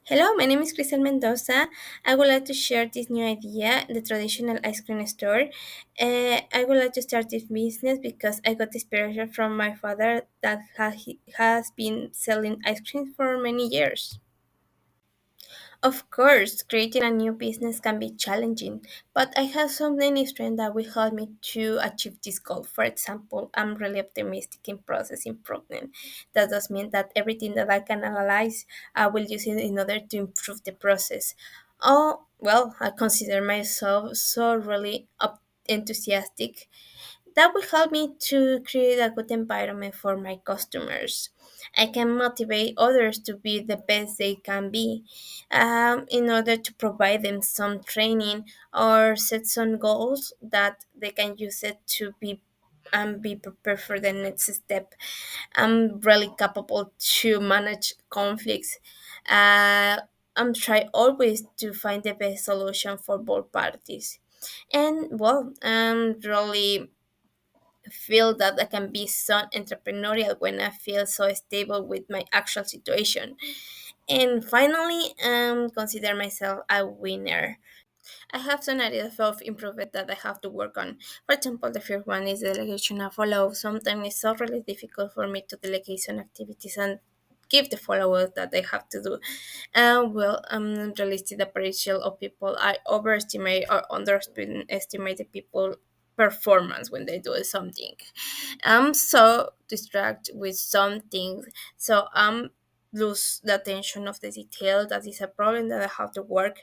Hello, my name is Crisel Mendoza. I would like to share this new idea, the traditional ice cream store. I would like to start this business because I got inspiration from my father that he has been selling ice cream for many years. Of course, creating a new business can be challenging, but I have some many strengths that will help me to achieve this goal. For example, I'm really optimistic in process improvement. That does mean that everything that I can analyze, I will use it in order to improve the process. Oh, well, I consider myself so really enthusiastic that will help me to create a good environment for my customers. I can motivate others to be the best they can be in order to provide them some training or set some goals that they can use it to be prepared for the next step. I'm really capable to manage conflicts. Uh, I'm try always to find the best solution for both parties. And well, I'm really feel that I can be so entrepreneurial when I feel so stable with my actual situation. And finally, consider myself a winner. I have some areas of improvement that I have to work on. For example, the first one is delegation of follow. Sometimes it's so really difficult for me to delegate some activities and give the followers that I have to do. I'm realistic the potential of people. I overestimate or underestimate the people performance when they do something. I'm so distracted with some things, so I'm lose the attention of the detail. That is a problem that I have to work.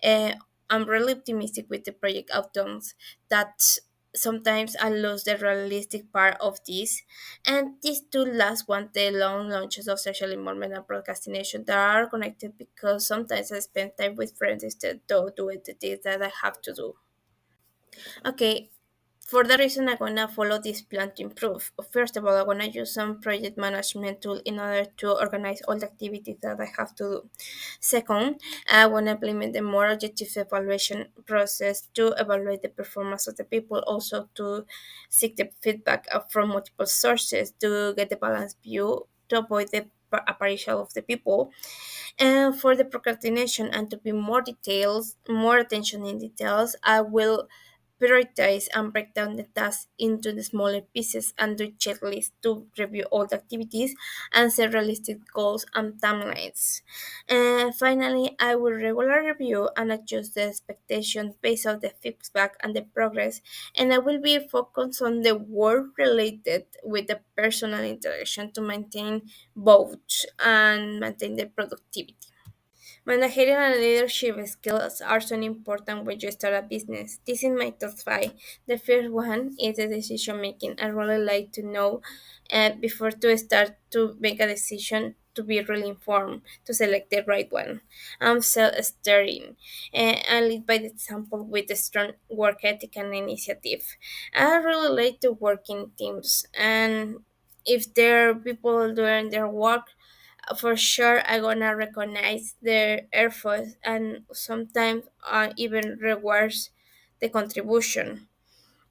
uh, I'm really optimistic with the project outcomes that sometimes I lose the realistic part of this. And these two last one, the long launches of social involvement and procrastination that are connected because sometimes I spend time with friends instead of doing the things that I have to do. Okay, for the reason I'm gonna follow this plan to improve. First of all, I'm gonna use some project management tool in order to organize all the activities that I have to do. Second, I wanna implement a more objective evaluation process to evaluate the performance of the people, also to seek the feedback from multiple sources to get the balanced view to avoid the apparition of the people. And for the procrastination and to be more details, more attention in details, I will prioritize and break down the task into the smaller pieces and do checklists to review all the activities and set realistic goals and timelines. And finally, I will regularly review and adjust the expectations based on the feedback and the progress, and I will be focused on the work related with the personal interaction to maintain both and maintain the productivity. Managerial and leadership skills are so important when you start a business. This is my top five. The first one is the decision making. I really like to know before to start to make a decision to be really informed to select the right one. I'm self-steering and lead by the example with a strong work ethic and initiative. I really like to work in teams, and if there are people doing their work, for sure I'm gonna recognize their efforts and sometimes even rewards the contribution.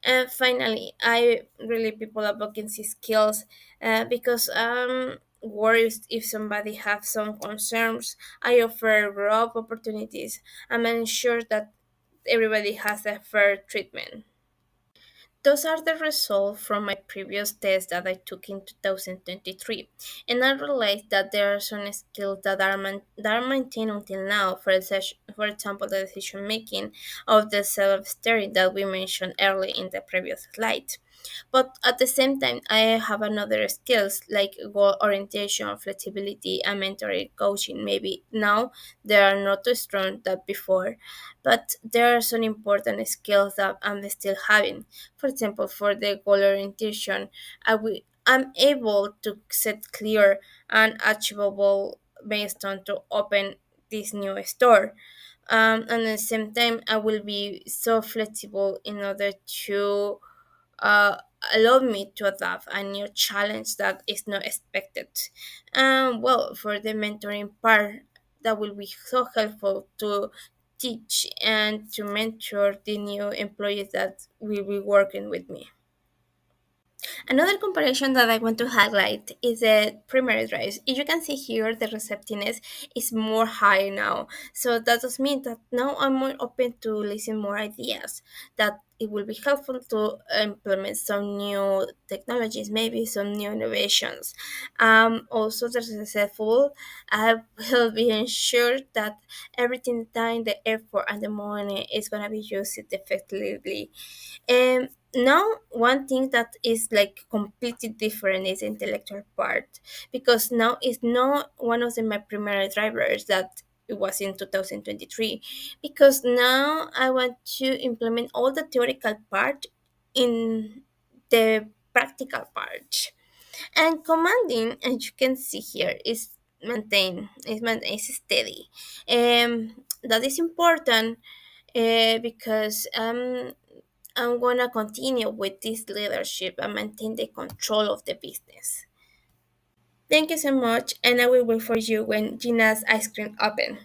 And finally, I really people advocacy skills because worries if somebody have some concerns. I offer growth opportunities and ensure that everybody has a fair treatment. Those are the results from my previous test that I took in 2023, and I realized that there are some skills that are maintained until now. For example, the decision making of the self-steering that we mentioned early in the previous slide. But at the same time, I have another skills like goal orientation, flexibility, and mentoring coaching. Maybe now they are not as strong that before, but there are some important skills that I'm still having. For example, for the goal orientation, I'm able to set clear and achievable milestone to open this new store. And at the same time, I will be so flexible in order to uh, allow me to adapt a new challenge that is not expected. Well, for the mentoring part, that will be so helpful to teach and to mentor the new employees that will be working with me. Another comparison that I want to highlight is the primary drives. If you can see here, the receptiveness is more high now. So that does mean that now I'm more open to listen more ideas, that it will be helpful to implement some new technologies, maybe some new innovations. Also, the successful, I will be ensured that everything, the time, the effort, and the money is going to be used effectively. Now one thing that is like completely different is the intellectual part, because now it's not one of my primary drivers that it was in 2023, because now I want to implement all the theoretical part in the practical part. And commanding, as you can see here, is steady. That is important because I'm gonna continue with this leadership and maintain the control of the business. Thank you so much, and I will wait for you when Gina's ice cream open.